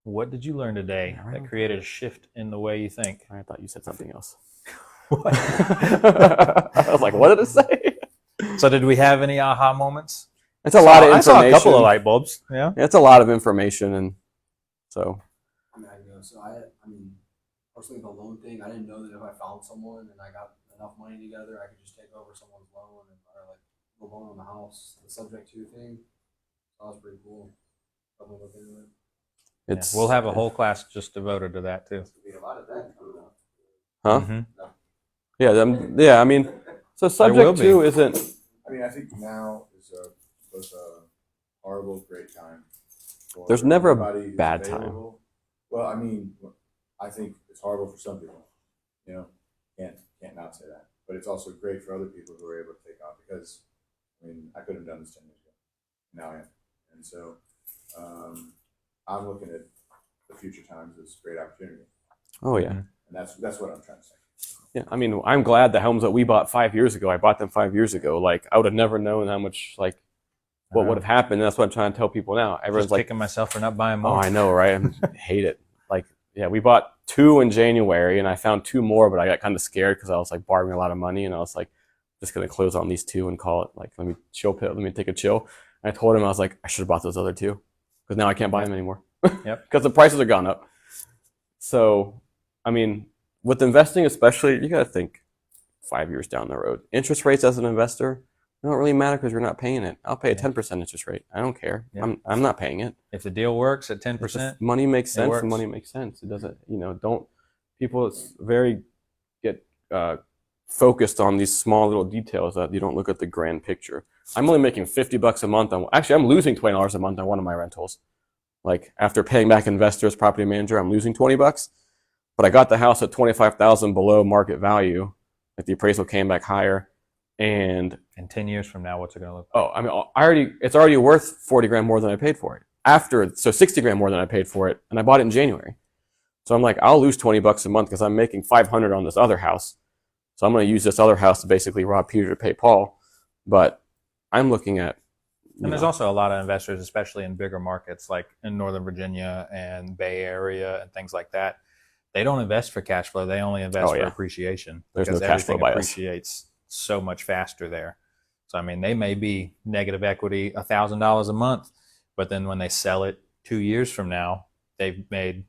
What did you learn today that created a shift in the way you think?
I thought you said something else.
What?
I was like, what did it say?
So did we have any aha moments?
It's a lot of
I
information.
saw a couple of light bulbs. Yeah.
It's a lot of information, and so.
I mean, personally, the loan thing, I didn't know that if I found someone and I got enough money together, I could just take over someone's loan or like the loan on the house, the subject to thing. That was pretty cool. Probably look into it.
It's,
We'll have a whole class just devoted to that too.
There'll be a lot of that coming up.
huh?
Mm-hmm.
Yeah, I mean, so subject to isn't.
I mean, I think now is a both a horrible, great time. For
There's never a
everybody who's
bad time.
available. Well, I mean, I think it's horrible for some people. You know, can't not say that. But it's also great for other people who are able to take off because, I mean, I couldn't have done this 10 years ago. Now I am, and so I'm looking at the future times as great opportunity.
Oh yeah.
And that's what I'm trying to say.
Yeah, I mean, I'm glad the homes that we bought 5 years ago, I bought them 5 years ago. Like, I would have never known how much, like, what would have happened. And that's what I'm trying to tell people now. Everyone's
Just
like,
kicking myself for not buying
oh,
more.
I know, right? I hate it. Like, yeah, we bought 2 in January, and I found 2 more, but I got kind of scared because I was, like, borrowing a lot of money, and I was like, just going to close on these 2 and call it, like, let me take a chill. And I told him, I was like, I should have bought those other 2 because now I can't buy them anymore.
Yep.
Because the prices are gone up. So, I mean, with investing especially, you got to think 5 years down the road. Interest rates as an investor don't really matter because you're not paying it. I'll pay a 10% interest rate. I don't care.
Yeah.
I'm not paying it.
If the deal works at
If
10%,
money makes sense,
works.
and money makes sense. It doesn't, don't people very get focused on these small little details that you don't look at the grand picture. I'm only making $50 a month on, actually I'm losing $20 a month on one of my rentals. Like after paying back investors, property manager, I'm losing $20. But I got the house at $25,000 below market value. Like the appraisal came back higher, and
in 10 years from now, what's it going to look like?
oh, I mean, it's already worth 40 grand more than I paid for it. So 60 grand more than I paid for it, and I bought it in January. So I'm like, I'll lose $20 a month because I'm making 500 on this other house. So I'm going to use this other house to basically rob Peter to pay Paul. But I'm looking at,
and there's also a lot of investors, especially in bigger markets like in Northern Virginia and Bay Area and things like that. They don't invest for cash flow. They only invest for appreciation.
There's no
because
cash flow
everything
bias.
appreciates so much faster there. So, I mean, they may be negative equity $1,000 a month, but then when they sell it 2 years from now, they've made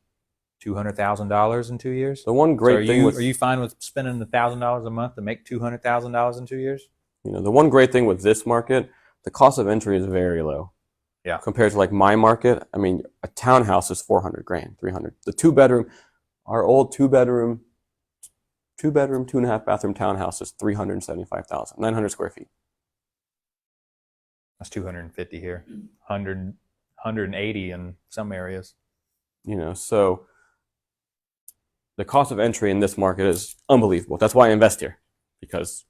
$200,000 in 2 years.
The one great thing
are you fine with spending $1,000 a month to make $200,000 in 2 years?
The one great thing with this market, the cost of entry is very low.
Yeah.
Compared to like my market, I mean, a townhouse is 400 grand, 300. The 2-bedroom, our old 2-bedroom, 2.5 bathroom townhouse is 375,000, 900 square feet.
That's 250 here, 180 in some areas.
So the cost of entry in this market is unbelievable. That's why I invest here, because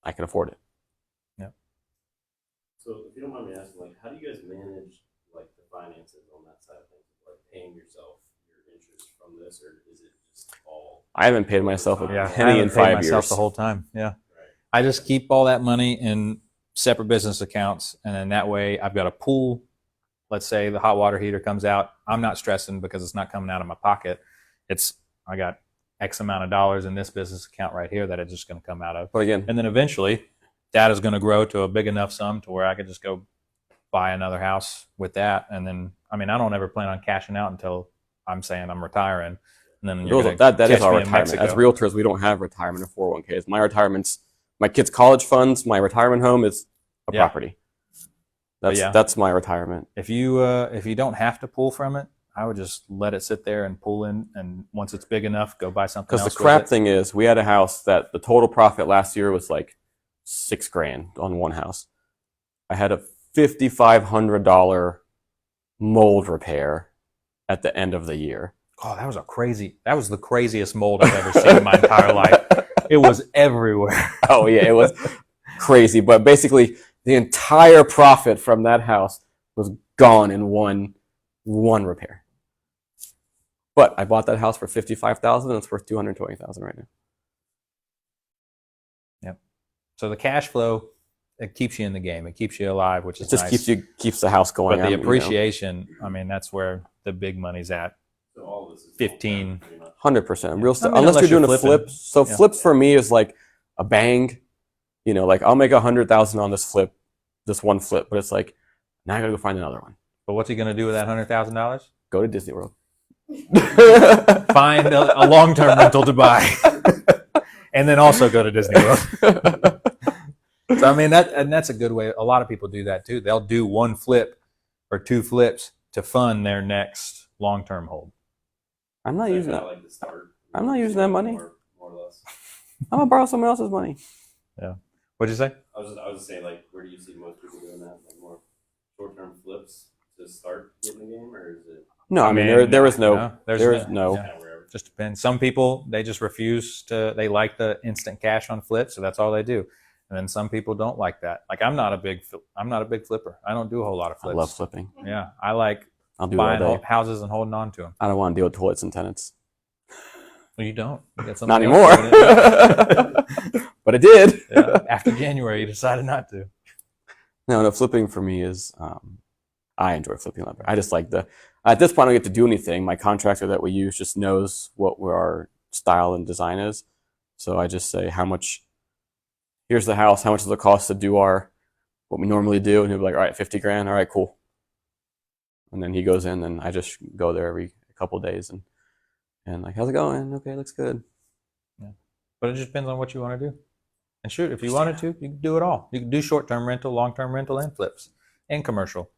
I can afford it.
Yeah.
So if you don't mind me asking, like, how do you guys manage like the finances on that side of things, like paying yourself your interest from this, or is it just all?
I haven't paid myself a
I
penny in
haven't paid
5
myself
years.
the whole time. Yeah.
Right.
I just keep all that money in separate business accounts, and then that way I've got a pool. Let's say the hot water heater comes out, I'm not stressing because it's not coming out of my pocket. I got X amount of dollars in this business account right here that it's just going to come out of.
But again,
And then eventually that is going to grow to a big enough sum to where I could just go buy another house with that. And then, I mean, I don't ever plan on cashing out until I'm saying I'm retiring. And then
that is
catch
our
me in
retirement.
Mexico.
As realtors, we don't have retirement or 401ks. My retirement's my kids' college funds. My retirement home is a property. That's my retirement.
If you don't have to pull from it, I would just let it sit there and pull in, and once it's big enough, go buy something else.
Because the crap thing is, we had a house that the total profit last year was like $6 grand on one house. I had a $5,500 mold repair at the end of the year.
Oh, that was the craziest mold I've ever seen in my entire life. It was everywhere.
Oh yeah, it was crazy. But basically, the entire profit from that house was gone in one repair. But I bought that house for $55,000, and it's worth $220,000 right now.
Yep. So the cash flow, it keeps you in the game. It keeps you alive, which is
It just
nice.
keeps the house going.
But the appreciation, I mean, that's where the big money's at.
So all of this is
15.
100% real estate.
I mean,
unless you're doing a
flipping.
flip. So flips for me is like a bang. Like I'll make $100,000 on this one flip, but it's like now I gotta go find another one.
But what's he going to do with that $100,000?
Go to Disney World.
Find a long-term rental to buy, and then also go to Disney World. So I mean that's a good way. A lot of people do that too. They'll do one flip or 2 flips to fund their next long-term hold.
I'm not using that.
Like the start.
I'm not using that money.
More or less.
I'm gonna borrow someone else's money.
Yeah. What'd you say?
I was just saying, like, where do you see most people doing that? Like more short-term flips to start getting the game, or is it
No, I mean there is no
there's
no.
kind of wherever?
Just depends. Some people, they just refuse to, they like the instant cash on flips, so that's all they do. And then some people don't like that. Like I'm not a big flipper. I don't do a whole lot of
I
flips.
love flipping.
Yeah, I like
I'll do it all
buying
day.
houses and holding on to them.
I don't want to deal with toilets and tenants.
Well, you don't. You got
Not
something else
anymore.
doing it.
But I did.
Yeah, after January, you decided not to.
No, flipping for me is I enjoy flipping lumber. I just like at this point I don't get to do anything. My contractor that we use just knows what our style and design is. So I just say here's the house, how much does it cost to do what we normally do? And he'll be like, all right, 50 grand, all right, cool. And then he goes in and I just go there every couple of days and like, how's it going? Okay, looks good.
Yeah. But it just depends on what you want to do. And shoot, if you wanted to, you can do it all. You can do short-term rental, long-term rental, and flips, and commercial.